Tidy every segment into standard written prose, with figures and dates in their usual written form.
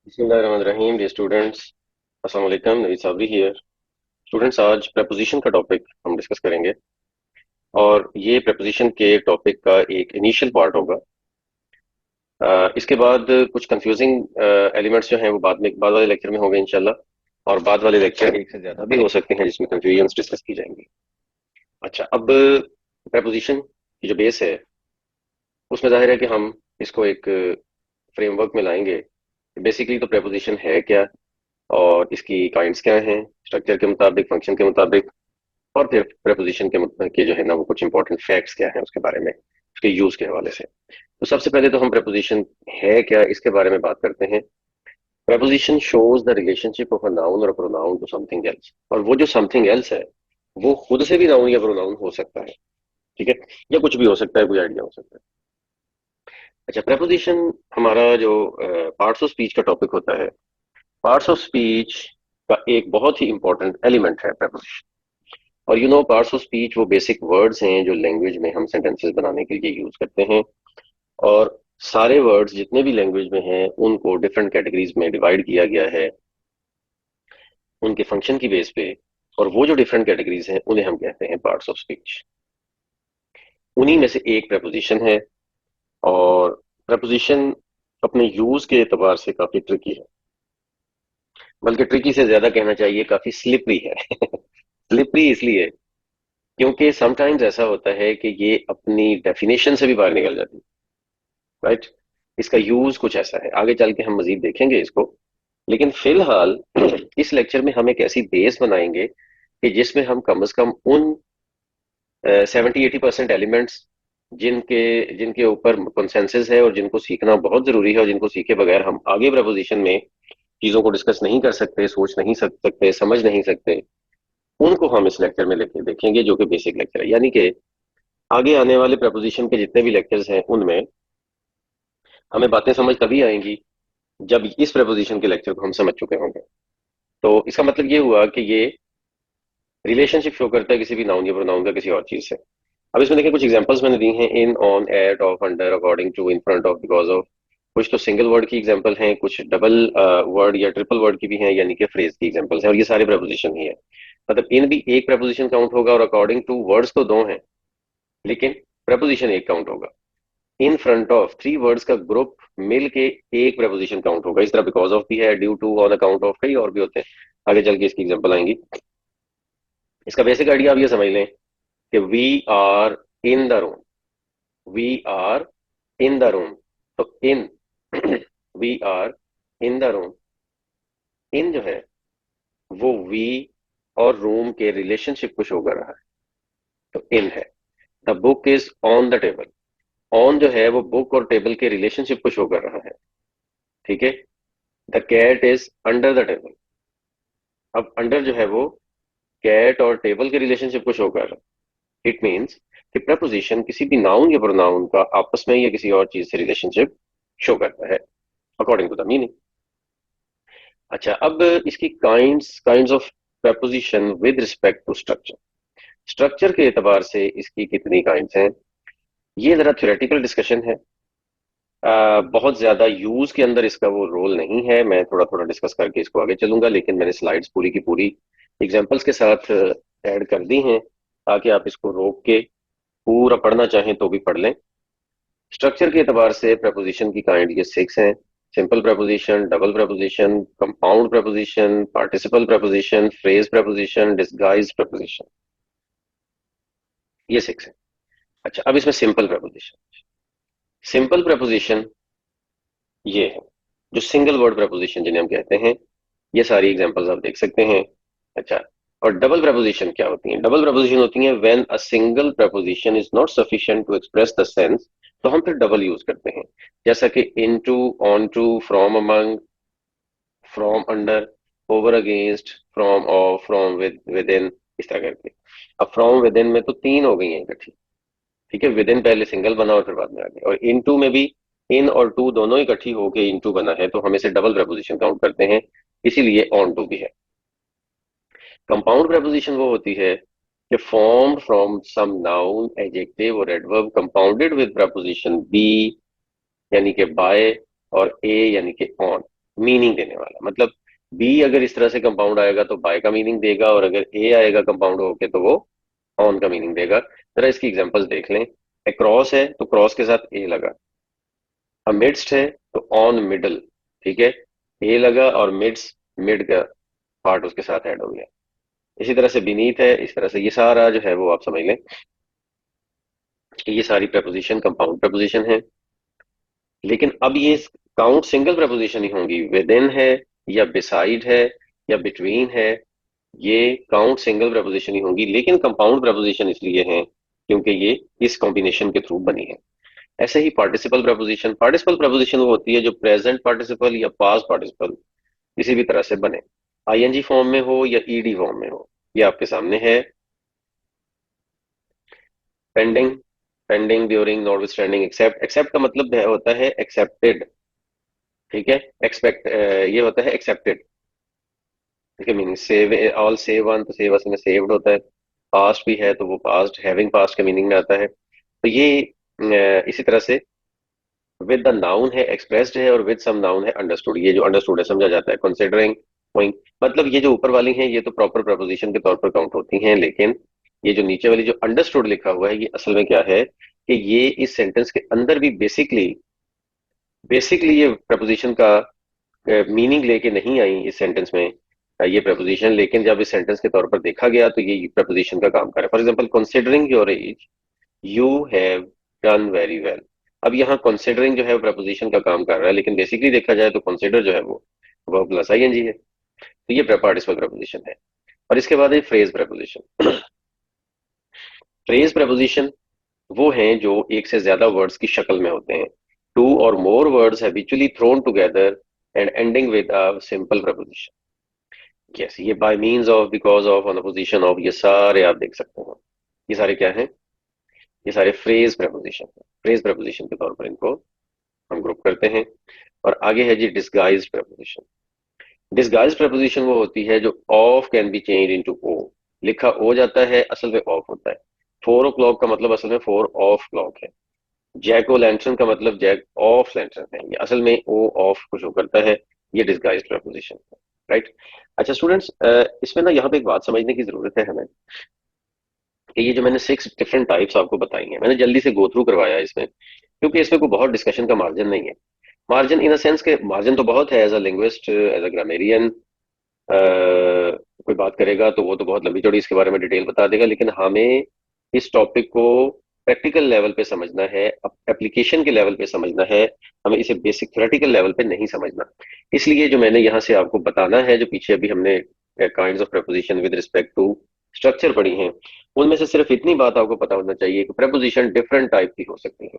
बिस्मिल्लाहिर्रहमानिर्रहीम dear students, अस्सलाम वालेकुम। नवीद साबरी हियर। स्टूडेंट्स, आज प्रपोजिशन का टॉपिक हम डिस्कस करेंगे और ये प्रपोजिशन के टॉपिक का एक इनिशियल पार्ट होगा। इसके बाद कुछ कंफ्यूजिंग एलिमेंट्स जो हैं वो बाद वाले लेक्चर में होंगे इंशाल्लाह, और बाद वाले लेक्चर एक से ज्यादा भी हो सकते हैं जिसमें कंफ्यूजन डिस्कस की जाएंगी। अच्छा, अब प्रपोजिशन की जो बेस है उसमें जाहिर है कि हम इसको एक फ्रेमवर्क में लाएंगे। बेसिकली तो प्रपोजिशन है क्या, और इसकी काइंड्स क्या हैं, स्ट्रक्चर के मुताबिक, फंक्शन के मुताबिक, और फिर प्रेपोजिशन के जो है ना वो कुछ इंपॉर्टेंट फैक्ट्स क्या हैं उसके बारे में, उसके यूज के हवाले से। तो सबसे पहले तो हम प्रेपोजिशन है क्या इसके बारे में बात करते हैं। Preposition shows the relationship of a noun और प्रोनाउन टू समथिंग एल्स, और वो जो समथिंग एल्स है वो खुद से भी नाउन या प्रोनाउन हो सकता है। ठीक है, या कुछ भी हो सकता है, कोई आइडिया हो सकता है। अच्छा, प्रेपोजिशन हमारा जो पार्ट्स ऑफ स्पीच का टॉपिक होता है, पार्ट्स ऑफ स्पीच का एक बहुत ही इंपॉर्टेंट एलिमेंट है प्रेपोजिशन। और पार्ट्स ऑफ स्पीच वो बेसिक वर्ड्स हैं जो लैंग्वेज में हम सेंटेंसेस बनाने के लिए यूज करते हैं। और सारे वर्ड्स जितने भी लैंग्वेज में हैं उनको डिफरेंट कैटेगरीज में डिवाइड किया गया है उनके फंक्शन की बेस पे। और वो जो डिफरेंट कैटेगरीज हैं उन्हें हम कहते हैं पार्ट्स ऑफ स्पीच। उन्हीं में से एक प्रपोजिशन है। और प्रपोजिशन अपने यूज के एतबार से काफी ट्रिकी है, बल्कि ट्रिकी से ज्यादा कहना चाहिए काफी स्लिपरी है। स्लिपरी इसलिए क्योंकि समटाइम्स ऐसा होता है कि ये अपनी डेफिनेशन से भी बाहर निकल जाती है। राइट, इसका यूज कुछ ऐसा है, आगे चल के हम मजीद देखेंगे इसको। लेकिन फिलहाल इस लेक्चर में हम एक ऐसी बेस बनाएंगे कि जिसमें हम कम से कम उन 70-80% एलिमेंट्स जिनके जिनके ऊपर कंसेंसस है और जिनको सीखना बहुत जरूरी है, और जिनको सीखे बगैर हम आगे प्रपोजिशन में चीजों को डिस्कस नहीं कर सकते, सोच नहीं सकते, समझ नहीं सकते, उनको हम इस लेक्चर में लेके देखेंगे, जो कि बेसिक लेक्चर है। यानी कि आगे आने वाले प्रपोजिशन के जितने भी लेक्चर्स हैं उनमें हमें बातें समझ तभी आएंगी जब इस प्रपोजिशन के लेक्चर को हम समझ चुके होंगे। तो इसका मतलब ये हुआ कि ये रिलेशनशिप शो करता है किसी भी नाउन या प्रोनाउन का किसी और चीज से। अब इसमें देखिए कुछ एग्जांपल्स मैंने दी हैं, in, on, at, of, under, according to, in front of, because of. कुछ तो सिंगल वर्ड की एग्जांपल हैं, कुछ डबल वर्ड या ट्रिपल वर्ड की भी हैं, यानी कि फ्रेज की एग्जांपल्स हैं, और ये सारे प्रपोजिशन ही है। मतलब इन भी एक प्रपोजिशन काउंट होगा, और अकॉर्डिंग टू वर्ड्स तो दो हैं लेकिन प्रपोजिशन एक काउंट होगा। इन फ्रंट ऑफ थ्री वर्ड्स का ग्रुप मिल के एक प्रपोजिशन काउंट होगा। इस तरह बिकॉज ऑफ भी है, due to, on account of, कई और भी होते हैं, आगे चल के इसकी एग्जांपल आएंगी। इसका बेसिक आइडिया आप ये समझ लें कि we are in the room, we are in the room. तो in we are in the room, in जो है वो वी और रूम के रिलेशनशिप को शो कर रहा है, तो इन है। The book is on the table, on जो है वो बुक और टेबल के रिलेशनशिप को शो कर रहा है। ठीक है। The cat is under the table, अब अंडर जो है वो कैट और टेबल के रिलेशनशिप को शो कर रहा है। इट मीन्स कि प्रपोजिशन किसी भी नाउन या प्रोनाउन का आपस में या किसी और चीज से रिलेशनशिप शो करता है अकॉर्डिंग टू द मीनिंग। अच्छा, अब इसकी kinds of preposition with respect to structure. Structure के एतबार से इसकी कितनी काइंड्स हैं, ये जरा थ्योरेटिकल डिस्कशन है। बहुत ज्यादा यूज के अंदर इसका वो रोल नहीं है, मैं थोड़ा थोड़ा डिस्कस करके इसको आगे चलूंगा, लेकिन मैंने स्लाइड्स पूरी की पूरी एग्जांपल्स के साथ ऐड कर दी हैं ताकि आप इसको रोक के पूरा पढ़ना चाहें तो भी पढ़ लें। स्ट्रक्चर के एतबार से प्रपोजिशन की काइंड ये सिक्स हैं। Simple preposition, double preposition, compound preposition, participle preposition, phrase preposition, disguise preposition, ये सिक्स है। अच्छा, अब इसमें सिंपल प्रपोजिशन। सिंपल प्रपोजिशन ये है जो सिंगल वर्ड प्रपोजिशन जिन्हें हम कहते हैं, ये सारी एग्जांपल्स आप देख सकते हैं। अच्छा, और डबल प्रपोजिशन क्या होती हैं? डबल प्रपोजिशन होती हैं when a single preposition is not sufficient to express the sense, तो हम फिर डबल यूज करते हैं। जैसा कि into, onto, from among, from under, over against, from off, from within, इस तरह करके। अब फ्रॉम विद इन में तो तीन हो गई हैं इकट्ठी। ठीक है, विद इन पहले सिंगल बना और फिर बाद में आ गया, और इन टू में भी इन और टू दोनों इकट्ठी होके इन टू बना है, तो हम इसे डबल प्रपोजिशन काउंट करते हैं, इसीलिए ऑन टू भी है। कंपाउंड प्रपोजिशन वो होती है कि formed from some noun, adjective और adverb compounded with preposition B यानी कि बाय, और ए यानी कि ऑन। मीनिंग देने वाला, मतलब बी अगर इस तरह से कंपाउंड आएगा तो बाय का मीनिंग देगा, और अगर ए आएगा कंपाउंड होके तो वो ऑन का मीनिंग देगा। जरा इसकी एग्जांपल्स देख लें। अक्रॉस है तो क्रॉस के साथ ए लगा, अमिडस्ट है तो ऑन मिडल, ठीक है, ए लगा और मिड्स, मिड का पार्ट उसके साथ ऐड हो गया। इसी तरह से बीनीथ है, इस तरह से ये सारा जो है वो आप समझ लें कि ये सारी प्रपोजिशन कंपाउंड प्रपोजिशन है। लेकिन अब ये काउंट सिंगल प्रपोजिशन ही होंगी, विद इन है या बिसाइड है या बिटवीन है, ये काउंट सिंगल प्रपोजिशन ही होंगी, लेकिन कंपाउंड प्रपोजिशन इसलिए हैं क्योंकि ये इस कॉम्बिनेशन के थ्रू बनी है। ऐसे ही पार्टिसिपल प्रपोजिशन, पार्टिसिपल प्रपोजिशन वो होती है जो प्रेजेंट पार्टिसिपल या पास्ट पार्टिसिपल किसी भी तरह से बने, आईएनजी फॉर्म में हो या ईडी फॉर्म में हो। ये आपके सामने है। Pending, pending, during, notwithstanding, except. Except का मतलब होता है एक्सेप्टेड, ठीक है। एक्सपेक्ट ये होता है एक्सेप्टेड, ठीक है। Meaning save, all save one, तो सेव असल में सेव्ड होता है। पास्ट भी है तो वो पास्ट, हैविंग पास्ट के मीनिंग में आता है। तो ये इसी तरह से विद द नाउन है एक्सप्रेस्ड है, और विद सम नाउन है अंडरस्टूड। ये जो अंडरस्टूड है समझा जाता है, कंसिडरिंग, गोइंग, मतलब ये जो ऊपर वाली हैं ये तो प्रॉपर प्रपोजिशन के तौर पर काउंट होती हैं, लेकिन ये जो नीचे वाली जो अंडरस्टूड लिखा हुआ है ये असल में क्या है कि ये इस सेंटेंस के अंदर भी बेसिकली बेसिकली ये प्रपोजिशन का मीनिंग लेके नहीं आई इस सेंटेंस में, ये प्रपोजिशन, लेकिन जब इस सेंटेंस के तौर पर देखा गया तो ये प्रपोजिशन का काम करे। For example, considering your age you have done very well. अब यहाँ कंसिडरिंग जो है वो प्रपोजिशन का काम कर रहा है, लेकिन बेसिकली देखा जाए तो कंसिडर जो है वो वर्ब प्लस आईएनजी है। तो ये पार्टिसिपल प्रपोजिशन है। और इसके बाद है फ्रेज प्रपोजिशन। फ्रेज प्रपोजिशन वो हैं जो एक से ज्यादा वर्ड्स की शक्ल में होते हैं। टू और more words habitually thrown together and ending with a simple preposition. Yes, ये by means of, because of, on the position of, ये सारे आप देख सकते हो। ये सारे क्या हैं? ये सारे फ्रेज प्रपोजिशन है। फ्रेज प्रपोजिशन के तौर पर इनको हम ग्रुप करते हैं। और आगे है जी डिस्गाइज प्रपोजिशन। डिस्गाइज प्रपोजिशन वो होती है जो of can be change into O, लिखा ओ जाता है असल में ऑफ होता है। 4 o'clock का मतलब असल में 4 o'clock है। जैक ओ लैंटर्न का मतलब जैक ऑफ लैंटर्न है, ये असल में ओ ऑफ को शो करता है। ये डिस्गाइज प्रपोजिशन है, राइट। अच्छा स्टूडेंट्स, इसमें ना यहाँ पे एक बात समझने की जरूरत है हमें कि ये जो मैंने 6 डिफरेंट टाइप्स आपको बताई हैं, मैंने जल्दी से गो थ्रू करवाया है इसमें, क्योंकि इसमें कोई बहुत डिस्कशन का मार्जिन नहीं है। मार्जिन इन अ सेंस के मार्जिन तो बहुत है, as a linguist, as a grammarian, कोई बात करेगा तो वो तो बहुत लंबी चौड़ी इसके बारे में डिटेल बता देगा, लेकिन हमें इस टॉपिक को प्रैक्टिकल लेवल पे समझना है, एप्लीकेशन के लेवल पे समझना है। हमें इसे बेसिक थ्योरेटिकल लेवल पे नहीं समझना। इसलिए जो मैंने यहाँ से आपको बताना है, जो पीछे अभी हमने kinds of preposition with respect to structure पढ़ी हैं, उनमें से सिर्फ इतनी बात आपको पता होना चाहिए कि प्रपोजिशन डिफरेंट टाइप की हो सकती है।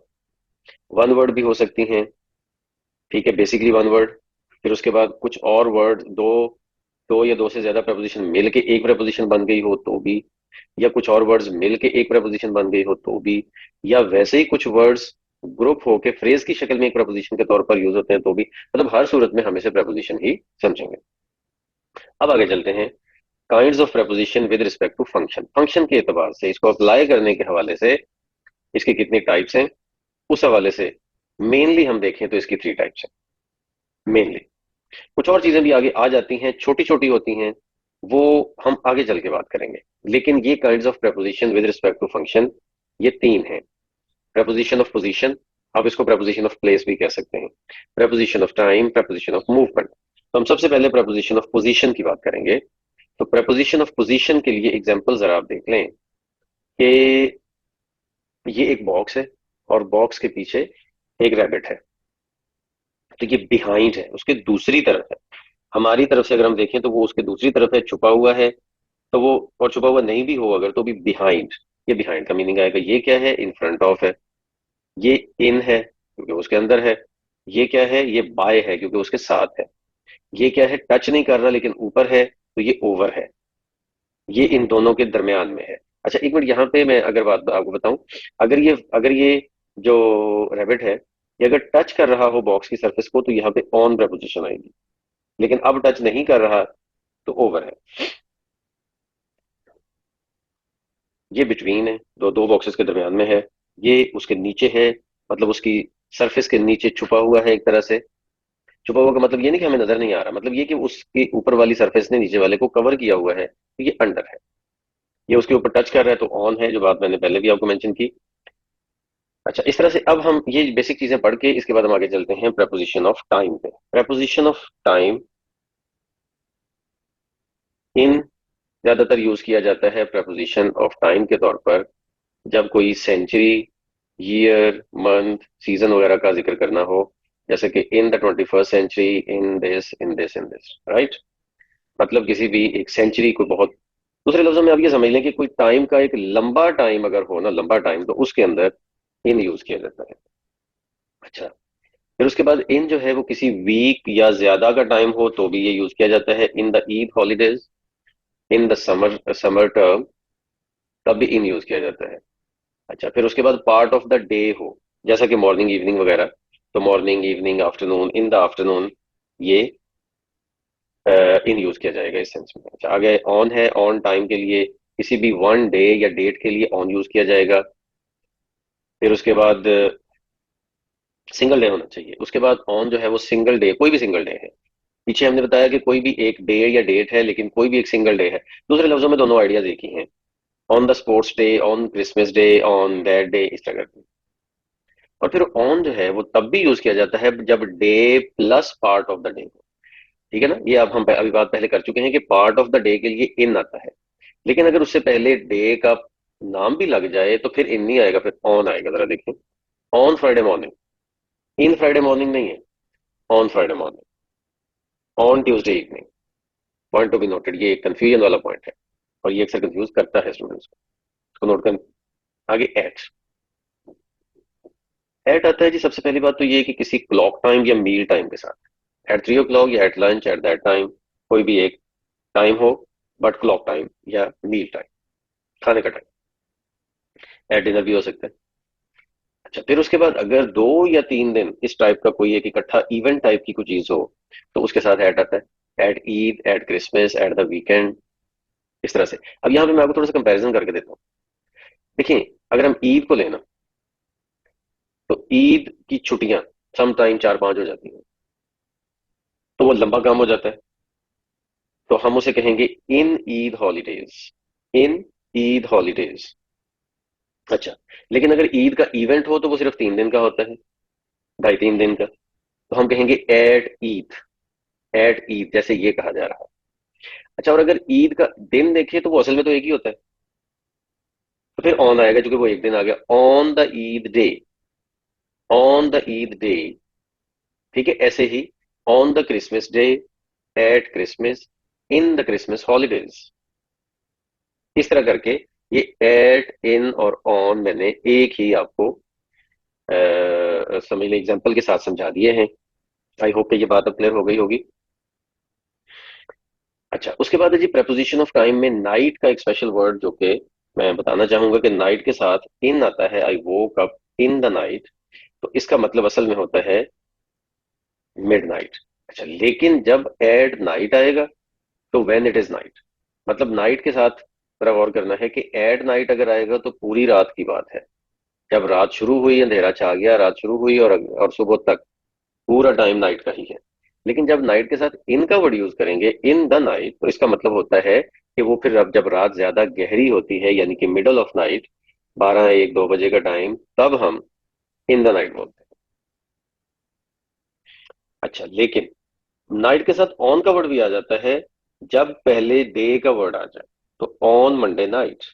वन वर्ड भी हो सकती हैं, ठीक है, बेसिकली वन वर्ड। फिर उसके बाद कुछ और वर्ड, दो, दो या दो से ज्यादा प्रपोजिशन मिल के एक प्रपोजिशन बन गई हो तो भी, या कुछ और वर्ड्स मिल के एक प्रपोजिशन बन गई हो तो भी, या वैसे ही कुछ वर्ड्स ग्रुप होके फ्रेज की शक्ल में एक प्रपोजिशन के तौर पर यूज होते हैं तो भी, मतलब हर सूरत में हम इसे प्रपोजिशन ही समझेंगे। अब आगे चलते हैं kinds of preposition with respect to function. Function के एतबार से, इसको अप्लाई करने के हवाले से इसके कितनी टाइप्स हैं उस हवाले से मेनली हम देखें तो इसकी 3 टाइप्स हैं मेनली। कुछ और चीजें भी आगे आ जाती हैं, छोटी छोटी होती हैं, वो हम आगे चल के बात करेंगे। लेकिन ये kinds of preposition with respect to function, ये 3 हैं। प्रपोजिशन ऑफ पोजीशन, आप इसको प्रपोजिशन ऑफ प्लेस भी कह सकते हैं, preposition of time, preposition of movement. तो हम सबसे पहले प्रपोजिशन ऑफ पोजीशन की बात करेंगे। तो प्रपोजिशन ऑफ पोजीशन के लिए एग्जांपल जरा आप देख लें कि ये एक बॉक्स है और बॉक्स के पीछे एक रैबिट है, तो ये बिहाइंड है, उसके दूसरी तरफ है। हमारी तरफ से अगर हम देखें तो वो उसके दूसरी तरफ है, छुपा हुआ है। तो वो, और छुपा हुआ नहीं भी हो अगर तो भी बिहाइंड, ये बिहाइंड का मीनिंग आएगा। ये क्या है? इन फ्रंट ऑफ है। ये इन है क्योंकि उसके अंदर है। ये क्या है? ये बाय है क्योंकि उसके साथ है। ये क्या है? टच नहीं कर रहा लेकिन ऊपर है, तो ये ओवर है। ये इन दोनों के दरमियान में है। अच्छा एक मिनट, यहाँ पे मैं अगर बात आपको बताऊं, अगर ये जो रैबिट है, ये अगर टच कर रहा हो बॉक्स की सरफेस को तो यहाँ पे ऑन प्रपोजिशन आएगी, लेकिन अब टच नहीं कर रहा तो ओवर है। ये बिटवीन है, दो दो बॉक्सेस के दरमियान में है। ये उसके नीचे है, मतलब उसकी सरफेस के नीचे छुपा हुआ है एक तरह से। छुपा हुआ का मतलब ये नहीं कि हमें नजर नहीं आ रहा, मतलब ये कि उसके ऊपर वाली सरफेस ने नीचे वाले को कवर किया हुआ है, तो ये अंडर है। ये उसके ऊपर टच कर रहा है तो ऑन है, जो बात मैंने पहले भी आपको मेंशन की। अच्छा, इस तरह से अब हम ये बेसिक चीजें पढ़ के इसके बाद हम आगे चलते हैं प्रेपोजिशन ऑफ टाइम पे। प्रेपोजिशन ऑफ टाइम इन ज्यादातर यूज किया जाता है प्रेपोजिशन ऑफ टाइम के तौर पर जब कोई सेंचुरी, ईयर, मंथ, सीजन वगैरह का जिक्र करना हो, जैसे कि in the 21st century, in this, right. मतलब किसी भी एक सेंचुरी को बहुत, दूसरे लफ्जों में आप ये समझ लें कि कोई टाइम का एक लंबा टाइम अगर हो ना, लंबा टाइम, तो उसके अंदर इन यूज किया जाता है। अच्छा, फिर उसके बाद इन जो है वो किसी वीक या ज्यादा का टाइम हो तो भी ये यूज किया जाता है। In the Eid holidays, in the summer summer term, तब भी इन यूज किया जाता है। अच्छा, फिर उसके बाद पार्ट ऑफ द डे हो, जैसा कि मॉर्निंग इवनिंग वगैरह, तो morning evening afternoon, in the afternoon, ये इन यूज किया जाएगा इस सेंस में। अच्छा, आगे ऑन है, ऑन टाइम के लिए किसी भी वन डे या डेट के लिए ऑन यूज किया जाएगा। फिर उसके बाद सिंगल डे होना चाहिए। उसके बाद ऑन जो है वो सिंगल डे, कोई भी सिंगल डे है। पीछे हमने बताया कि कोई भी एक डे या डेट है, लेकिन कोई भी एक सिंगल डे है। दूसरे लफ्जों में दोनों आइडियाज एक ही हैं। On the sports day, on Christmas day, on that day, इस तरह करके। और फिर ऑन जो है वो तब भी यूज किया जाता है जब debt plus part of the day हो। ठीक है ना, ये अब हम अभी बात पहले कर चुके हैं कि पार्ट ऑफ द डे के लिए इन आता है, लेकिन अगर उससे पहले डे का नाम भी लग जाए तो फिर इन नहीं आएगा, फिर ऑन आएगा। जरा देखिए, on Friday morning, in Friday morning नहीं है, on Friday morning, on Tuesday evening. Point to be noted, ये एक कंफ्यूजन वाला पॉइंट है और ये अक्सर कंफ्यूज करता है स्टूडेंट्स को, इसको नोट कर। आगे एट, एट आता है जी। सबसे पहली बात तो ये है कि किसी क्लॉक टाइम या मील टाइम के साथ, एट 3 o'clock या at lunch, at that time, कोई भी एक टाइम हो, बट क्लॉक टाइम या मील टाइम, खाने का टाइम। एट डिनर भी हो सकता है। अच्छा, फिर उसके बाद अगर 2 या 3 दिन इस टाइप का कोई एक इकट्ठा इवेंट टाइप की कोई चीज हो, तो उसके साथ एट आता है। At Eid, at Christmas, at the weekend, इस तरह से। अब यहाँ पे मैं आपको थोड़ा सा कंपैरिजन करके देता हूँ। देखिए, अगर हम ईद को लेना, तो ईद की छुट्टियां सम टाइम 4-5 हो जाती हैं, तो वो लंबा काम हो जाता है, तो हम उसे कहेंगे इन ईद हॉलीडेज, इन ईद हॉलीडेज। अच्छा, लेकिन अगर ईद का इवेंट हो तो वो सिर्फ 3 दिन का होता है, 2.5-3 दिन का, तो हम कहेंगे एट ईद, एट ईद, जैसे ये कहा जा रहा है। अच्छा, और अगर ईद का दिन देखिए तो वो असल में तो एक ही होता है, तो फिर ऑन आएगा क्योंकि वो एक दिन आ गया। On the Eid day, on the Eid day. ठीक है, ऐसे ही on the Christmas day, at Christmas, in the Christmas holidays, इस तरह करके ये एट, इन और ऑन मैंने एक ही आपको समझ लें एग्जाम्पल के साथ समझा दिए हैं। आई होप कि ये बात अब क्लियर हो गई होगी। अच्छा, उसके बाद है जी प्रेपोजिशन ऑफ टाइम में नाइट का एक स्पेशल वर्ड जो कि मैं बताना चाहूंगा कि नाइट के साथ इन आता है। I woke up in the night, तो इसका मतलब असल में होता है मिडनाइट। अच्छा, लेकिन जब एड नाइट आएगा तो व्हेन इट इज नाइट, मतलब नाइट के साथ जरा गौर करना है कि एड नाइट अगर आएगा तो पूरी रात की बात है। जब रात शुरू हुई, अंधेरा छा गया, रात शुरू हुई और सुबह तक पूरा टाइम नाइट का ही है। लेकिन जब नाइट के साथ इन का वर्ड यूज करेंगे, इन द नाइट, तो इसका मतलब होता है कि वो फिर अब जब रात ज्यादा गहरी होती है, यानी कि मिडल ऑफ नाइट, 12, 1, 2 बजे का टाइम, तब हम इन द नाइट बोलते हैं। अच्छा, लेकिन नाइट के साथ ऑन का वर्ड भी आ जाता है जब पहले डे का वर्ड आ जाए, तो ऑन मंडे नाइट।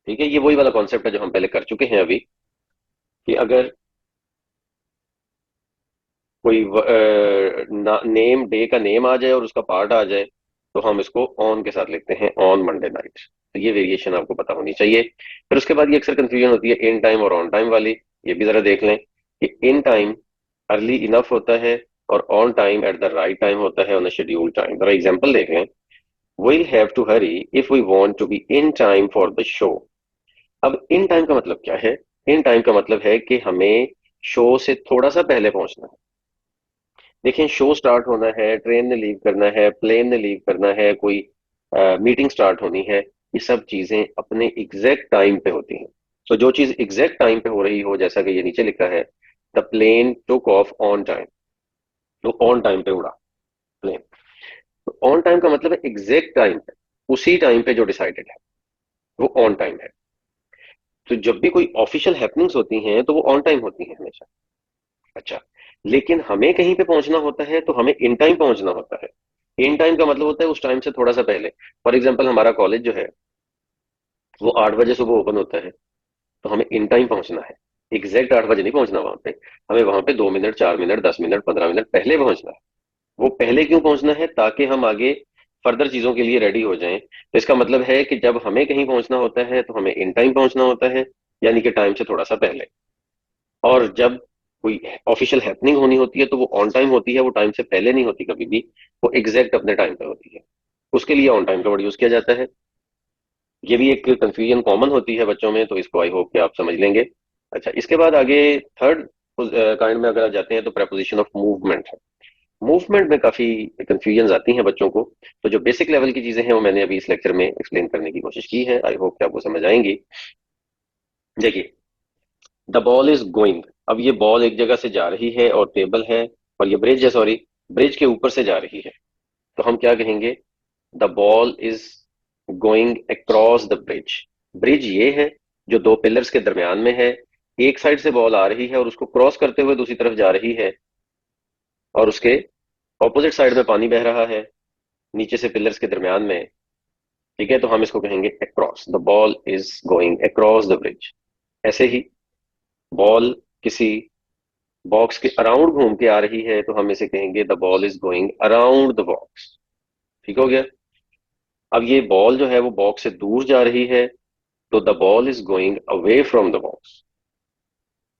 ठीक है, ये वही वाला कॉन्सेप्ट है जो हम पहले कर चुके हैं अभी, कि अगर कोई नेम, डे का नेम आ जाए और उसका पार्ट आ जाए, तो हम इसको ऑन के साथ लिखते हैं, ऑन मंडे नाइट। तो ये वेरिएशन आपको पता होनी चाहिए। फिर उसके बाद ये अक्सर कंफ्यूजन होती है इन टाइम और ऑन टाइम वाली। ये भी जरा देख लें कि इन टाइम अर्ली इनफ होता है और on time at the right time होता है, ऑन शेड्यूल टाइम। जरा एग्जाम्पल देख लें। we'll have to hurry if we want to be in time for the show। अब इन टाइम का मतलब क्या है? इन टाइम का मतलब है कि हमें शो से थोड़ा सा पहले पहुंचना है। देखिए, शो स्टार्ट होना है, ट्रेन ने लीव करना है, प्लेन ने लीव करना है, कोई मीटिंग स्टार्ट होनी है, ये सब चीजें अपने एग्जैक्ट टाइम पे होती हैं। तो जो चीज एग्जैक्ट टाइम पे हो रही हो, जैसा कि ये नीचे लिखा है, the plane took off on time, तो ऑन टाइम पे उड़ा प्लेन। तो ऑन टाइम का मतलब है एग्जैक्ट टाइम पे, उसी टाइम पे जो डिसाइडेड है वो ऑन टाइम है। तो जब भी कोई ऑफिशियल हैपनिंग्स होती हैं तो वो ऑन टाइम होती हैं हमेशा। अच्छा, लेकिन हमें कहीं पे पहुंचना होता है तो हमें इन टाइम पहुंचना होता है। इन टाइम का मतलब होता है उस टाइम से थोड़ा सा पहले। फॉर एग्जाम्पल हमारा कॉलेज जो है वो 8 बजे सुबह ओपन होता है, तो हमें इन टाइम पहुंचना है। एग्जैक्ट 8 बजे नहीं पहुंचना वहां पे, हमें वहां पे 2 मिनट, 4 मिनट, 10 मिनट, 15 मिनट पहले पहुंचना है। वो पहले क्यों पहुंचना है? ताकि हम आगे फर्दर चीजों के लिए रेडी हो जाएं। तो इसका मतलब है कि जब हमें कहीं पहुंचना होता है तो हमें इन टाइम पहुंचना होता है, यानी कि टाइम से थोड़ा सा पहले। और जब कोई ऑफिशियल हैपनिंग होनी होती है तो वो ऑन टाइम होती है, वो टाइम से पहले नहीं होती कभी भी, वो एग्जैक्ट अपने टाइम पे होती है। उसके लिए ऑन टाइम का वर्ड यूज किया जाता है। ये भी एक कंफ्यूजन कॉमन होती है बच्चों में, तो इसको आई होप कि आप समझ लेंगे। अच्छा, इसके बाद आगे थर्ड काइंड में अगर आप जाते हैं तो प्रेपोजिशन ऑफ मूवमेंट है। मूवमेंट में काफी कंफ्यूजन आती हैं बच्चों को। तो जो बेसिक लेवल की चीजें हैं वो मैंने अभी इस लेक्चर में एक्सप्लेन करने की कोशिश की है, आई होप कि आपको समझ आएंगी। देखिए, द बॉल इज गोइंग। अब ये बॉल एक जगह से जा रही है और टेबल है, और ये ब्रिज है, सॉरी, ब्रिज के ऊपर से जा रही है। तो हम क्या कहेंगे? The ball is going across the bridge. Bridge ये है जो दो पिलर्स के दरमियान में है। एक साइड से बॉल आ रही है और उसको क्रॉस करते हुए दूसरी तरफ जा रही है, और उसके ऑपोजिट साइड में पानी बह रहा है, नीचे से पिलर्स के दरमियान में। ठीक है, तो हम इसको कहेंगे across. The ball is going across the bridge. ऐसे ही बॉल किसी बॉक्स के अराउंड घूम के आ रही है तो हम इसे कहेंगे the ball is going around the box. ठीक हो गया। अब ये बॉल जो है वो बॉक्स से दूर जा रही है, तो the ball is going away from the box.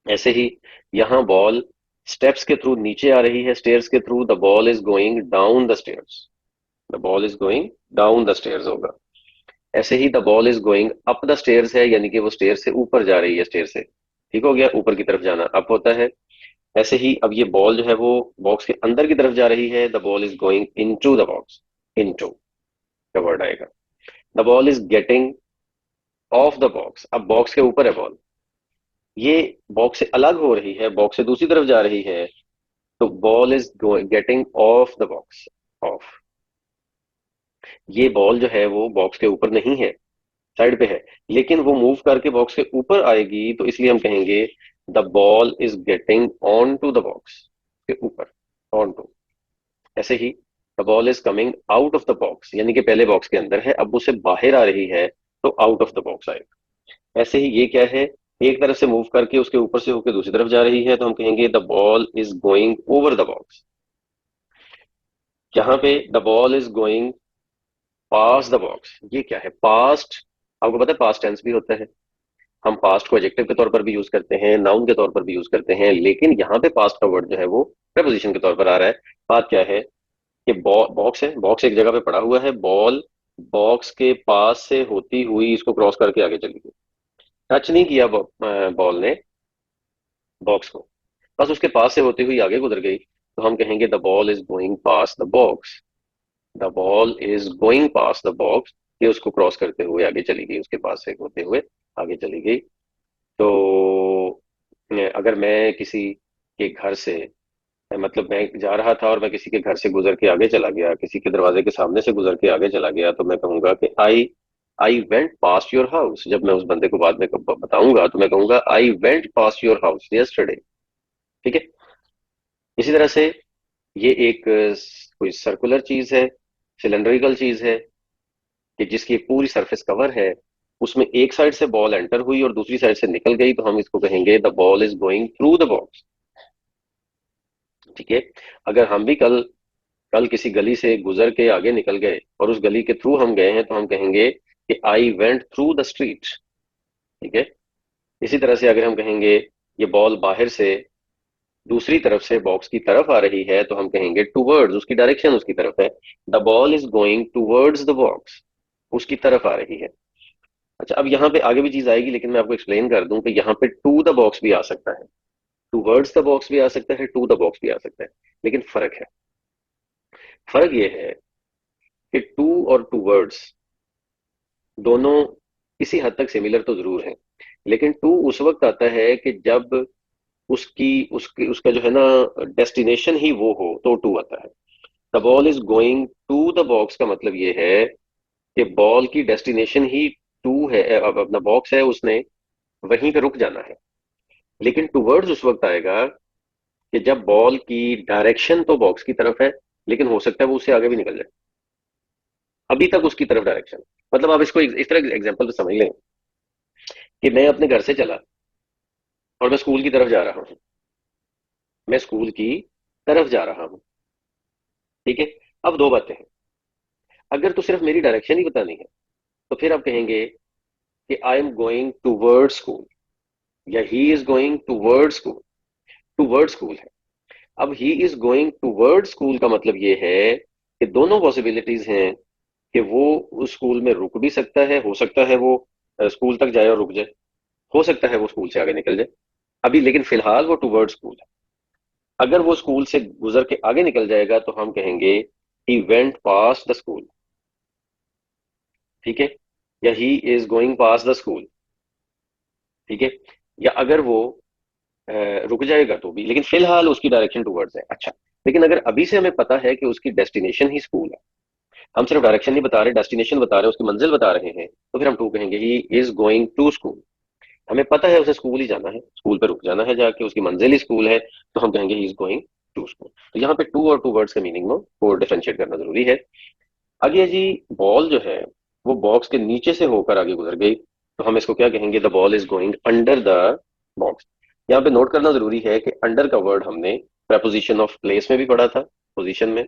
ऐसे ही यहाँ बॉल स्टेप्स के थ्रू नीचे आ रही है, स्टेयर्स के through, the ball is going down the stairs. The ball is going down the stairs होगा। ऐसे ही the ball is going up the stairs है, यानी कि वो स्टेयर से ऊपर जा रही है, स्टेयर से। ठीक हो गया, ऊपर की तरफ जाना अप होता है। ऐसे ही अब ये बॉल जो है वो बॉक्स के अंदर की तरफ जा रही है, the ball is going into the box. Into का वर्ड आएगा। The ball is getting off the box. अब बॉक्स के ऊपर है बॉल, ये बॉक्स से अलग हो रही है, बॉक्स से दूसरी तरफ जा रही है, तो ball is getting off the box. Of. ये बॉल जो है वो बॉक्स के ऊपर नहीं है, साइड पे है, लेकिन वो मूव करके बॉक्स के ऊपर आएगी, तो इसलिए हम कहेंगे the ball is getting on to the box. के ऊपर, ऑन टू। ऐसे ही the ball is coming out of the box, यानी कि पहले बॉक्स के अंदर है, अब उसे बाहर आ रही है, तो आउट ऑफ द बॉक्स आएगा। ऐसे ही ये क्या है? एक तरफ से मूव करके उसके ऊपर से होकर दूसरी तरफ जा रही है, तो हम कहेंगे the ball is going over the box. यहाँ पे the ball is going pass the box, ये क्या है? पास्ट। आपको पता है पास्ट टेंस भी होता है। हम पास्ट को एडजेक्टिव के तौर पर भी यूज करते हैं, नाउन के तौर पर भी यूज करते हैं, लेकिन यहाँ पे पास्ट का वर्ड जो है वो प्रपोजिशन के तौर पर आ रहा है। बात क्या है कि बॉक्स है, बॉक्स एक जगह पे पड़ा हुआ है, बॉल बॉक्स के पास से होती हुई इसको क्रॉस करके आगे चली गई। टच नहीं किया बॉल ने बॉक्स को, बस उसके पास से होती हुई आगे गुजर गई, तो हम कहेंगे the ball is going pass the box. The ball is going pass the box. ये उसको क्रॉस करते हुए आगे चली गई, उसके पास से होते हुए आगे चली गई। तो अगर मैं किसी के घर से, मतलब मैं जा रहा था और मैं किसी के घर से गुजर के आगे चला गया, किसी के दरवाजे के सामने से गुजर के आगे चला गया, तो मैं कहूंगा कि I I went past your house. जब मैं उस बंदे को बाद में बताऊंगा तो मैं कहूंगा आई went past your house yesterday. ठीक है। इसी तरह से ये एक कोई सर्कुलर चीज है, सिलेंड्रिकल चीज है, कि जिसकी एक पूरी सरफेस कवर है, उसमें एक साइड से बॉल एंटर हुई और दूसरी साइड से निकल गई, तो हम इसको कहेंगे the ball is going through the box. ठीक है। अगर हम भी कल कल किसी गली से गुजर के आगे निकल गए और उस गली के थ्रू हम गए हैं, तो हम कहेंगे कि I went through the street. ठीक है। इसी तरह से अगर हम कहेंगे ये बॉल बाहर से दूसरी तरफ से बॉक्स की तरफ आ रही है, तो हम कहेंगे टूवर्ड्स, उसकी डायरेक्शन उसकी तरफ है। The ball is going towards the box, उसकी तरफ आ रही है। अच्छा, अब यहाँ पे आगे भी चीज आएगी, लेकिन मैं आपको एक्सप्लेन कर दूं कि यहाँ पे टू द बॉक्स भी आ सकता है, टूवर्ड्स द बॉक्स भी आ सकता है, टू द बॉक्स भी आ सकता है। लेकिन फर्क है, फर्क ये है कि टू और टूवर्ड्स दोनों किसी हद तक सिमिलर तो जरूर हैं, लेकिन टू उस वक्त आता है कि जब उसकी उसका जो है ना डेस्टिनेशन ही वो हो तो टू आता है। The ball is going to the box का मतलब ये है कि बॉल की डेस्टिनेशन ही टू है, अब अपना बॉक्स है, उसने वहीं पे रुक जाना है। लेकिन टूवर्ड्स उस वक्त आएगा कि जब बॉल की डायरेक्शन तो बॉक्स की तरफ है, लेकिन हो सकता है वो उससे आगे भी निकल जाए। अभी तक उसकी तरफ डायरेक्शन, मतलब आप इसको इस तरह एग्जांपल से समझ लें कि मैं अपने घर से चला और मैं स्कूल की तरफ जा रहा हूँ। मैं स्कूल की तरफ जा रहा हूँ। ठीक है। अब दो बातें हैं। अगर तो सिर्फ मेरी डायरेक्शन ही बतानी है तो फिर आप कहेंगे कि I am going toward school, या he is going toward school. Toward school है। अब he is going toward school का मतलब ये है कि दोनों पॉसिबिलिटीज हैं कि वो उस स्कूल में रुक भी सकता है, हो सकता है वो स्कूल तक जाए और रुक जाए, हो सकता है वो स्कूल से आगे निकल जाए। अभी लेकिन फिलहाल वो टूवर्ड स्कूल है। अगर वो स्कूल से गुजर के आगे निकल जाएगा तो हम कहेंगे he went pass the school. ठीक है। या he is going pass the school. ठीक है। या अगर वो अ, रुक जाएगा तो भी, लेकिन फिलहाल उसकी डायरेक्शन टूवर्ड्स है। अच्छा, लेकिन अगर अभी से हमें पता है कि उसकी डेस्टिनेशन ही स्कूल है, हम सिर्फ डायरेक्शन नहीं बता रहे, डेस्टिनेशन बता रहे हैं, उसकी मंजिल बता रहे हैं, तो फिर हम टू कहेंगे he is going to school. हमें पता है उसे स्कूल ही जाना है, स्कूल पे रुक जाना है जाके, उसकी मंजिल ही स्कूल है, तो हम कहेंगे he is going to school. तो यहाँ पे टू और टू वर्ड्स के मीनिंग में को डिफरेंशिएट करना जरूरी है। आगे जी, बॉल जो है वो बॉक्स के नीचे से होकर आगे गुजर गई, तो हम इसको क्या कहेंगे? The ball is going under the box. यहाँ पे नोट करना जरूरी है कि अंडर का वर्ड हमने preposition ऑफ प्लेस में भी पढ़ा था, पोजीशन में,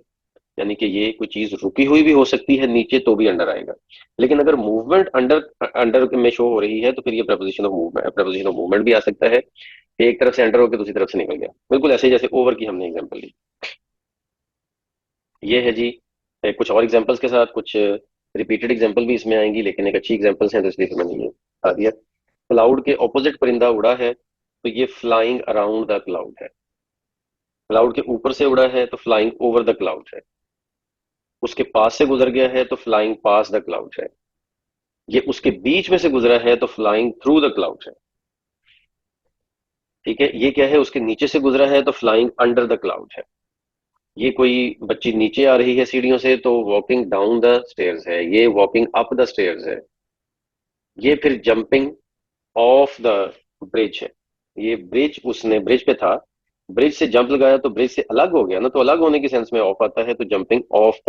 यानी कि ये कोई चीज रुकी हुई भी हो सकती है नीचे तो भी अंडर आएगा। लेकिन अगर मूवमेंट अंडर अंडर में शो हो रही है तो फिर ये preposition ऑफ मूवमेंट भी आ सकता है कि एक तरफ से अंडर होकर दूसरी तरफ से निकल गया, बिल्कुल ऐसे ही जैसे ओवर की हमने एग्जांपल ली। ये है जी। कुछ और एग्जांपल्स के साथ कुछ रिपीटेड एग्जांपल भी इसमें आएंगी, लेकिन एक अच्छी एग्जांपल्स हैं तो इसलिए फिर मैंने ये बता दिया। क्लाउड के ऑपोजिट परिंदा उड़ा है, तो ये फ्लाइंग अराउंड द क्लाउड है। क्लाउड के ऊपर से उड़ा है तो फ्लाइंग ओवर द क्लाउड है। उसके पास से गुजर गया है तो फ्लाइंग पास द क्लाउड है। ये उसके बीच में से गुजरा है तो फ्लाइंग थ्रू द क्लाउड है। ठीक है। ये क्या है? उसके नीचे से गुजरा है तो फ्लाइंग अंडर द क्लाउड है। ये कोई बच्ची नीचे आ रही है सीढ़ियों से तो वॉकिंग डाउन द स्टेयर्स है, ये वॉकिंग अप द स्टेयर्स है। ये फिर जंपिंग ऑफ द ब्रिज है। ये ब्रिज, उसने ब्रिज पे था, ब्रिज से जंप लगाया तो ब्रिज से अलग हो गया ना, तो अलग होने की सेंस में ऑफ आता है, तो जंपिंग ऑफ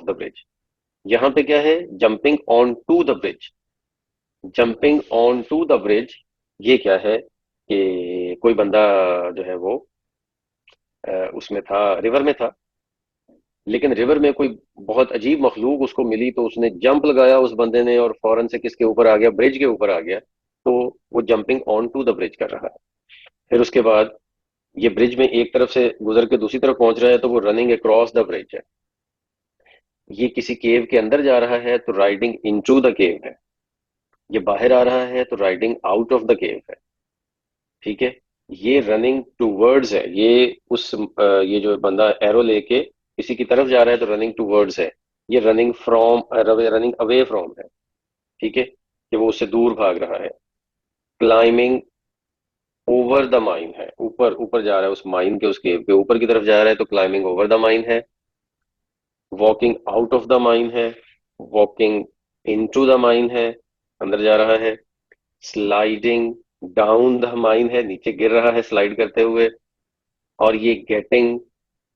द ब्रिज। यहाँ पे क्या है? Jumping on to the bridge. Jumping on to the bridge, ये क्या है कि कोई बंदा जो है वो उसमें था, रिवर में था, लेकिन रिवर में कोई बहुत अजीब मखलूक उसको मिली तो उसने जंप लगाया उस बंदे ने, और फौरन से किसके ऊपर आ गया? ब्रिज के ऊपर आ गया। तो वो jumping on to the bridge कर रहा है। फिर उसके बाद ये ब्रिज में एक तरफ से गुजर के दूसरी तरफ पहुंच रहा है तो वो रनिंग अक्रॉस द ब्रिज है। ये किसी केव के अंदर जा रहा है तो राइडिंग इनटू द केव है। ये बाहर आ रहा है तो riding out of the cave है। ठीक है। ये रनिंग टूवर्ड्स है, ये जो बंदा एरो लेके किसी की तरफ जा रहा है तो रनिंग टूवर्ड्स है। ये रनिंग अवे फ्रॉम है। ठीक है, कि वो उससे दूर भाग रहा है। क्लाइंबिंग ओवर द माइन है, ऊपर ऊपर जा रहा है, उस माइन के, उस केव के ऊपर की तरफ जा रहा है तो क्लाइंबिंग ओवर द माइन है। Walking out of the mine है। वॉकिंग इनटू द माइन है, अंदर जा रहा है। स्लाइडिंग डाउन द माइन है, नीचे गिर रहा है स्लाइड करते हुए। और ये गेटिंग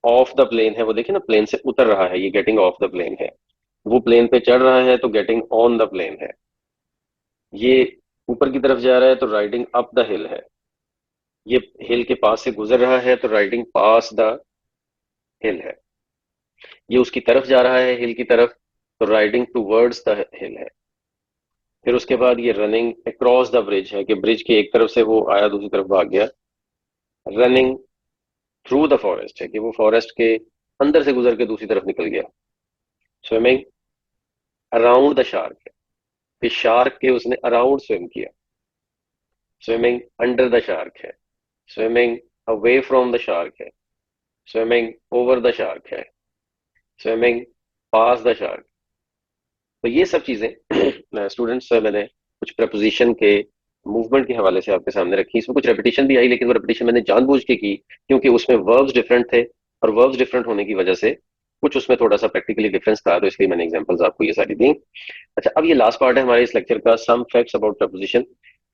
ऑफ द प्लेन है, वो देखिए ना, प्लेन से उतर रहा है, ये गेटिंग ऑफ द प्लेन है। वो प्लेन पे चढ़ रहा है तो गेटिंग ऑन द प्लेन है। ये ऊपर की तरफ जा रहा है तो राइडिंग अप द हिल है। ये हिल के पास से गुजर रहा है तो राइडिंग पास द हिल है। ये उसकी तरफ जा रहा है हिल की तरफ, तो राइडिंग टूवर्ड्स द हिल है। फिर उसके बाद ये रनिंग अक्रॉस द ब्रिज है, कि ब्रिज के एक तरफ से वो आया दूसरी तरफ भाग गया। रनिंग थ्रू द फॉरेस्ट है, कि वो फॉरेस्ट के अंदर से गुजर के दूसरी तरफ निकल गया। स्विमिंग अराउंड द शार्क है, फिर शार्क के उसने अराउंड स्विम किया। स्विमिंग अंडर द शार्क है। Swimming away from the shark है। स्विमिंग ओवर द शार्क है। Swimming pass the shark. तो ये सब चीजें स्टूडेंट्स मैंने कुछ प्रपोजिशन के मूवमेंट के हवाले से आपके सामने रखी। इसमें कुछ रेपिटेशन भी आई, लेकिन वो रेपिटेशन मैंने जानबूझ के की क्योंकि उसमें वर्ब्स डिफरेंट थे, और वर्ब्स डिफरेंट होने की वजह से कुछ उसमें थोड़ा सा प्रैक्टिकली डिफरेंस था, तो इसलिए मैंने एग्जांपल्स आपको ये सारी दी। अच्छा, अब ये लास्ट पार्ट है हमारे इस लेक्चर का, some facts about preposition.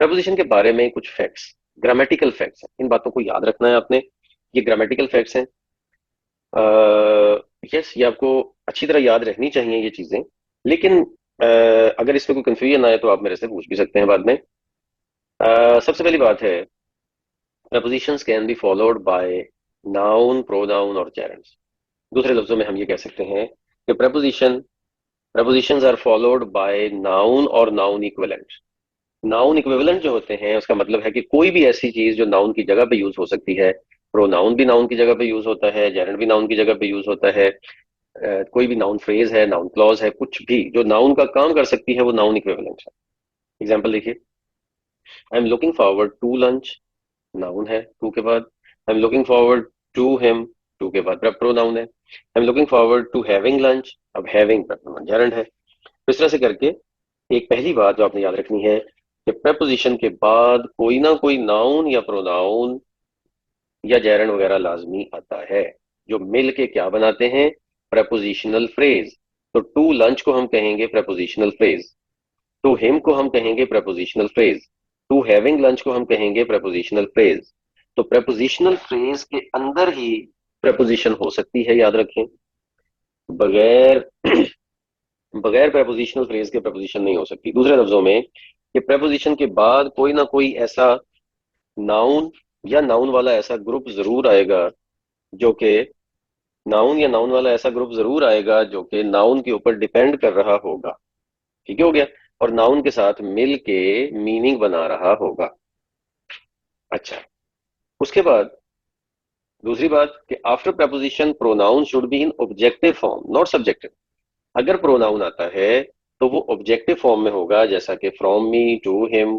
Preposition के बारे में कुछ फैक्ट्स, ग्रामेटिकल फैक्ट्स हैं, इन बातों को याद रखना है आपने। ये ग्रामेटिकल फैक्ट्स हैं। यस, ये आपको अच्छी तरह याद रखनी चाहिए ये चीजें, लेकिन अगर इसमें कोई कंफ्यूजन आए तो आप मेरे से पूछ भी सकते हैं बाद में। सबसे पहली बात है, propositions can be followed by noun, pronoun और जेरेंड्स। दूसरे लफ्जों में हम ये कह सकते हैं कि prepositions are followed by noun और नाउन इक्विवेलेंट। नाउन इक्विवेलेंट जो होते हैं उसका मतलब है कि कोई भी ऐसी चीज जो नाउन की जगह पे यूज हो सकती है, प्रोनाउन भी नाउन की जगह पे यूज होता है, जेरेंड भी नाउन की जगह पे यूज होता है, कोई भी नाउन फ्रेज है, नाउन क्लॉज है, कुछ भी जो नाउन का काम कर सकती है वो नाउन इक्विवेलेंट है। एग्जाम्पल देखिए, I am looking forward to lunch, noun है टू के बाद। I am looking forward to him, to के बाद प्रोनाउन है। I am looking forward to having lunch, अब हैविंग प्रोनाउन जेरेंड है। तो इस तरह से करके एक पहली बात जो आपने याद रखनी है कि preposition के बाद कोई ना कोई नाउन या प्रोनाउन या जेरंड वगैरह लाजमी आता है, जो मिल के क्या बनाते हैं, prepositional फ्रेज। तो टू लंच को हम कहेंगे prepositional फ्रेज, टू हिम को हम कहेंगे prepositional phrase, to having lunch को हम कहेंगे prepositional फ्रेज। तो prepositional फ्रेज के अंदर ही preposition हो सकती है, याद रखें। बगैर बगैर prepositional फ्रेज के preposition नहीं हो सकती। दूसरे लफ्जों में कि preposition के बाद कोई ना कोई ऐसा नाउन या नाउन वाला ऐसा ग्रुप जरूर आएगा जो कि नाउन या नाउन वाला ऐसा ग्रुप जरूर आएगा जो कि नाउन के ऊपर डिपेंड कर रहा होगा। ठीक हो गया, और नाउन के साथ मिल के मीनिंग बना रहा होगा। अच्छा, उसके बाद दूसरी बात कि after preposition pronoun should be in objective form, not subjective. अगर प्रोनाउन आता है तो वो ऑब्जेक्टिव फॉर्म में होगा, जैसा कि from me, to him,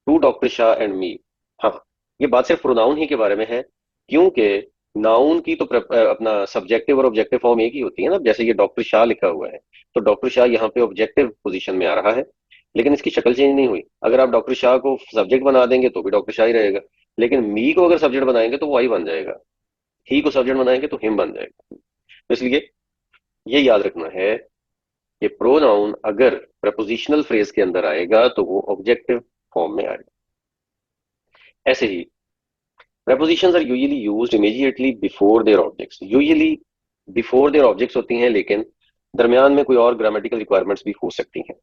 to doctor Shah and me. हाँ, ये बात सिर्फ प्रोनाउन ही के बारे में है, क्योंकि नाउन की तो अपना सब्जेक्टिव और ऑब्जेक्टिव फॉर्म एक ही होती है ना। जैसे ये डॉक्टर शाह लिखा हुआ है, तो डॉक्टर शाह यहाँ पे ऑब्जेक्टिव पोजीशन में आ रहा है, लेकिन इसकी शक्ल चेंज नहीं हुई। अगर आप डॉक्टर शाह को सब्जेक्ट बना देंगे तो भी डॉक्टर शाह ही रहेगा, लेकिन मी को अगर सब्जेक्ट बनाएंगे तो वो ही बन जाएगा, ही को सब्जेक्ट बनाएंगे तो हिम बन जाएगा। तो इसलिए ये याद रखना है कि प्रोनाउन अगर प्रपोजिशनल फ्रेज के अंदर आएगा तो वो ऑब्जेक्टिव फॉर्म में आएगा। ऐसे ही prepositions are usually used immediately before their objects, usually before their objects होती हैं, लेकिन दरमियान में कोई और ग्रामेटिकल रिक्वायरमेंट्स भी हो सकती हैं।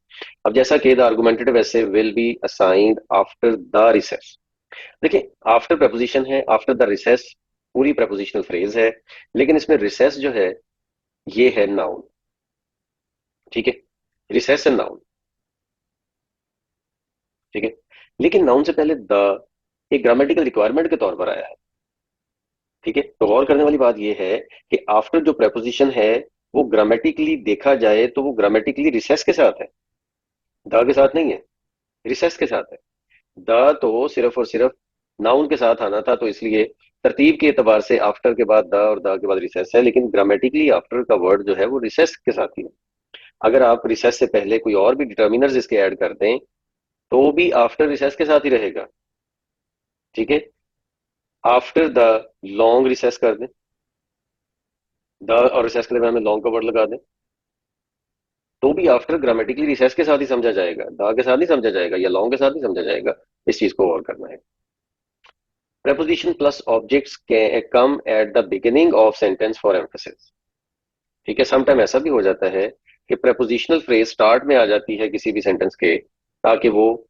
अब जैसा कि द आर्गुमेंटेटिव ऐसे will be assigned after the recess. देखिए, आफ्टर प्रपोजिशन है, आफ्टर द रिसेस पूरी प्रपोजिशनल फ्रेज है, लेकिन इसमें रिसेस जो है ये है नाउन। ठीक है, रिसेस है नाउन। ठीक है, लेकिन नाउन से पहले द एक ग्रामेटिकल रिक्वायरमेंट के तौर पर आया है। ठीक है, तो गौर करने वाली बात यह है कि आफ्टर जो प्रेपोजिशन है वो ग्रामेटिकली देखा जाए तो वो ग्रामेटिकली रिसेस के साथ है, द के साथ नहीं है, रिसेस के साथ है। द तो सिर्फ और सिर्फ नाउन के साथ आना था, तो इसलिए तरतीब के एतबार से आफ्टर के बाद द और द के बाद रिसेस है, लेकिन ग्रामेटिकली आफ्टर का वर्ड जो है वो रिसेस के साथ ही है। अगर आप रिसेस से पहले कोई और भी डिटर्मिनर्स इसके ऐड कर दें तो भी आफ्टर रिसेस के साथ ही रहेगा। ठीक है, आफ्टर द लॉन्ग रिसेस कर दें, द और रिसेस के दरमियान में लॉन्ग का वर्ड लगा दें, तो भी आफ्टर ग्रामेटिकली रिसेस के साथ ही समझा जाएगा, द के साथ नहीं समझा जाएगा या लॉन्ग के साथ नहीं समझा जाएगा। इस चीज को गौर करना है। preposition plus objects come at the beginning of sentence for emphasis. ठीक है, समटाइम ऐसा भी हो जाता है कि prepositional फ्रेज स्टार्ट में आ जाती है किसी भी सेंटेंस के, ताकि वो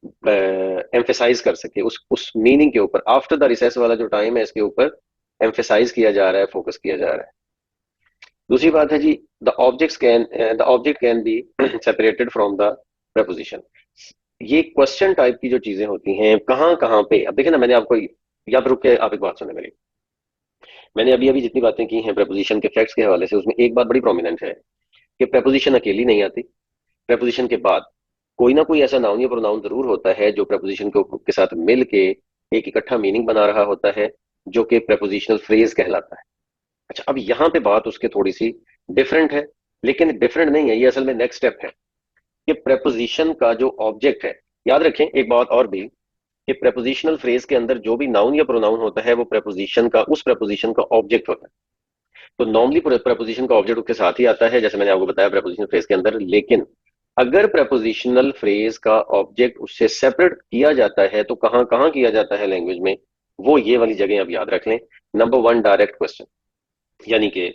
एम्फेसाइज कर सके उस मीनिंग के ऊपर। आफ्टर द रिसेस वाला जो टाइम है इसके ऊपर एम्फेसाइज किया जा रहा है, फोकस किया जा रहा है। दूसरी बात है जी, the object can be separated from the preposition. ये क्वेश्चन टाइप की जो चीजें होती हैं कहाँ कहाँ पे, अब देखिए ना, मैंने आपको याद, रुक के आप एक बात सुने मेरी। मैंने अभी अभी जितनी बातें की हैं प्रपोजिशन के फैक्ट्स के हवाले से, उसमें एक बात बड़ी प्रोमिनेंट है कि प्रपोजिशन अकेली नहीं आती। प्रपोजिशन के बाद कोई ना कोई ऐसा नाउन या प्रोनाउन जरूर होता है जो प्रपोजिशन के साथ मिल के एक इकट्ठा मीनिंग बना रहा होता है, जो कि प्रपोजिशनल फ्रेज कहलाता है। अच्छा, अब यहाँ पे बात उसके थोड़ी सी डिफरेंट है, लेकिन डिफरेंट नहीं है, ये असल में नेक्स्ट स्टेप है कि प्रेपोजिशन का जो ऑब्जेक्ट है, याद रखें एक बात और भी, कि प्रेपोजिशनल फ्रेज के अंदर जो भी नाउन या प्रोनाउन होता है वो प्रेपोजिशन का, उस प्रेपोजिशन का ऑब्जेक्ट होता है। तो नॉर्मली प्रेपोजिशन का ऑब्जेक्ट उसके साथ ही आता है, जैसे मैंने आपको बताया प्रेपोजिशनल फ्रेज के अंदर। लेकिन अगर प्रेपोजिशनल फ्रेज का ऑब्जेक्ट उससे सेपरेट किया जाता है तो कहां कहां किया जाता है लैंग्वेज में, वो ये वाली जगह आप याद रख लें। नंबर वन, डायरेक्ट क्वेश्चन, यानी कि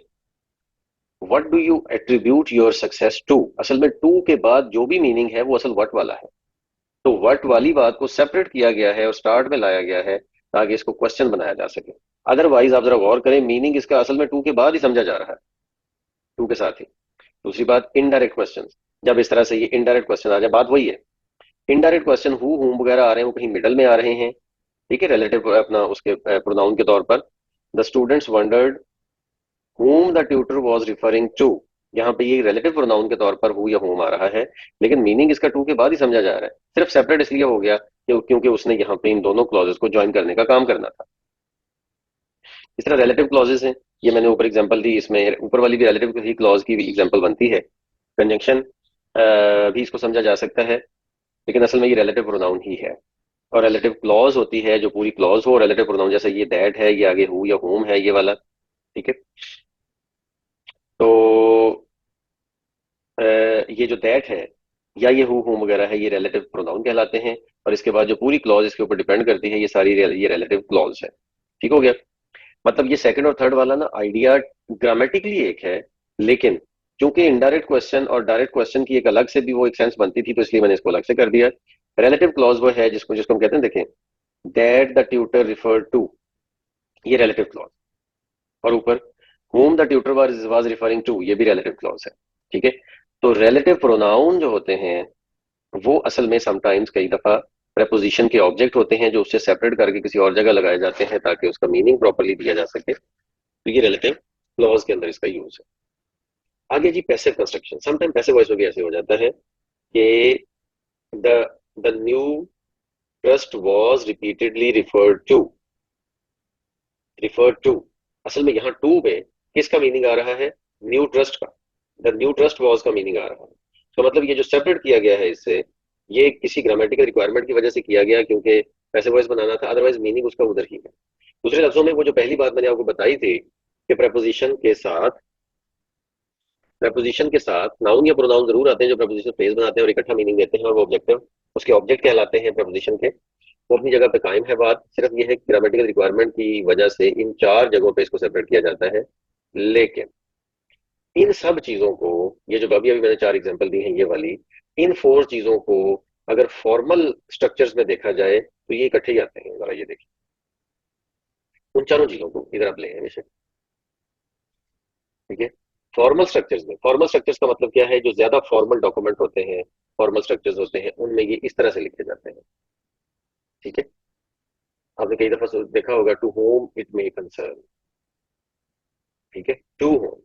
what do you attribute your success to. असल में टू के बाद जो भी मीनिंग है वो असल व्हाट वाला है। तो व्हाट वाली बात को सेपरेट किया गया है और स्टार्ट में लाया गया है ताकि इसको क्वेश्चन बनाया जा सके। अदरवाइज आप जरा गौर करें, मीनिंग इसका असल में टू के बाद ही समझा जा रहा है, टू के साथ ही। दूसरी बात, इनडायरेक्ट क्वेश्चन। जब इस तरह से ये इनडायरेक्ट क्वेश्चन आ जाए, बात वही है, इनडायरेक्ट क्वेश्चन हु हुम वगैरह आ रहे हैं वो कहीं मिडल में आ रहे हैं, ठीक है, रिलेटिव अपना उसके प्रोनाउन के तौर पर। The students wondered whom the tutor was referring to, यहाँ पे ये रिलेटिव प्रोनाउन के तौर पर हु या होम आ रहा है, लेकिन मीनिंग इसका टू के बाद ही समझा जा रहा है। सिर्फ सेपरेट इसलिए हो गया क्योंकि उसने यहाँ पे इन दोनों क्लॉजेस को ज्वाइन करने का काम करना था। इस तरह रिलेटिव क्लॉजेस हैं, ये मैंने ऊपर एग्जांपल दी, इसमें ऊपर वाली भी रिलेटिव ही क्लॉज की भी एग्जांपल बनती है। कंजंक्शन भी इसको समझा जा सकता है, लेकिन असल में ये रिलेटिव प्रोनाउन ही है। और रिलेटिव क्लॉज होती है जो पूरी क्लॉज हो, रिलेटिव प्रोनाउन जैसे ये दैट है, ये आगे हु या होम है, ये वाला, ठीक है। तो ये जो दैट है या ये हु हुम वगैरह है, ये रिलेटिव प्रोनाउन कहलाते हैं। और इसके बाद जो पूरी क्लॉज इसके ऊपर डिपेंड करती है, ये सारी ये रिलेटिव क्लॉज है। ठीक हो गया। मतलब ये सेकंड और थर्ड वाला ना आइडिया ग्रामेटिकली एक है, लेकिन क्योंकि इनडायरेक्ट क्वेश्चन और डायरेक्ट क्वेश्चन की एक अलग से भी वो एक सेंस बनती थी, तो इसलिए मैंने इसको अलग से कर दिया। रिलेटिव क्लॉज वो है जिसको जिसको हम कहते हैं, देखें, that the tutor refer to, ये रिलेटिव क्लॉज। और ऊपर whom the tutor was referring to, ये भी रिलेटिव क्लॉज है। ठीक है। तो रिलेटिव प्रोनाउन जो होते हैं वो असल में समटाइम्स कई दफा प्रेपोजिशन के ऑब्जेक्ट होते हैं जो उससे सेपरेट करके किसी और जगह लगाए जाते हैं ताकि उसका मीनिंग प्रॉपरली दिया जा सके। तो ये रिलेटिव क्लॉज के अंदर इसका यूज है। आगे जी, passive construction. Sometime passive voice में भी ऐसे हो जाता है कि the the new trust was repeatedly referred to, referred to. असल में यहाँ टू में किसका मीनिंग आ रहा है, न्यू ट्रस्ट का। द न्यू ट्रस्ट वाज का मीनिंग आ रहा है। तो मतलब ये जो सेपरेट किया गया है इससे, ये किसी ग्रामेटिकल रिक्वायरमेंट की वजह से किया गया, क्योंकि पैसिव वॉइस बनाना था, अदरवाइज मीनिंग उसका उधर ही है। दूसरे लफ्जों में वो जो पहली बात मैंने आपको बताई थी कि प्रपोजिशन के साथ नाउन या प्रोनाउन जरूर आते हैं जो प्रपोजिशन फ्रेज बनाते हैं और इकट्ठा मीनिंग देते हैं, और वो ऑब्जेक्टिव उसके ऑब्जेक्ट कहलाते हैं प्रपोजिशन के। वो अपनी जगह पे कायम है। बात सिर्फ ये है कि ग्रामेटिकल रिक्वायरमेंट की वजह से इन चार जगहों पे इसको सेपरेट किया जाता है। लेकिन इन सब चीजों को, ये जो अभी अभी मैंने चार एग्जांपल दी हैं ये वाली, इन फोर चीजों को अगर फॉर्मल स्ट्रक्चर्स में देखा जाए तो ये इकट्ठे ही आते हैं। जरा ये देखिए, उन चारों चीजों को इधर आप ले आए हमेशा, ठीक है। फॉर्मल स्ट्रक्चर्स में, फॉर्मल स्ट्रक्चर्स का मतलब क्या है, जो ज्यादा फॉर्मल डॉक्यूमेंट होते हैं, फॉर्मल स्ट्रक्चर्स होते हैं, उनमें ये इस तरह से लिखे जाते हैं, ठीक है। आपने कई दफा देखा होगा, to whom it may concern, ठीक है, टू होम,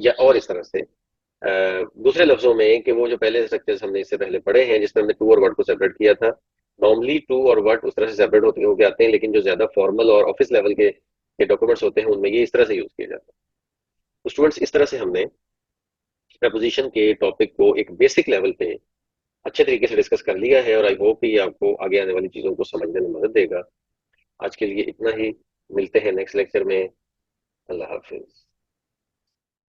या और इस तरह से दूसरे लफ्जों में कि वो जो पहले स्ट्रक्चर्स हमने इससे पहले पढ़े हैं जिसमें हमने टू और वर्ड को सेपरेट किया था, नॉर्मली टू और वर्ड उस तरह से सेपरेट होते होके आते हैं, लेकिन जो ज्यादा फॉर्मल और ऑफिस लेवल के डॉक्यूमेंट्स होते हैं उनमें ये इस तरह से यूज किया जाता है। तो स्टूडेंट्स, इस तरह से हमने प्रपोजिशन के टॉपिक को एक बेसिक लेवल पे अच्छे तरीके से डिस्कस कर लिया है, और आई होप कि ये आपको आगे आने वाली चीजों को समझने में मदद देगा। आज के लिए इतना ही, मिलते हैं नेक्स्ट लेक्चर में। अल्लाह हाफिज।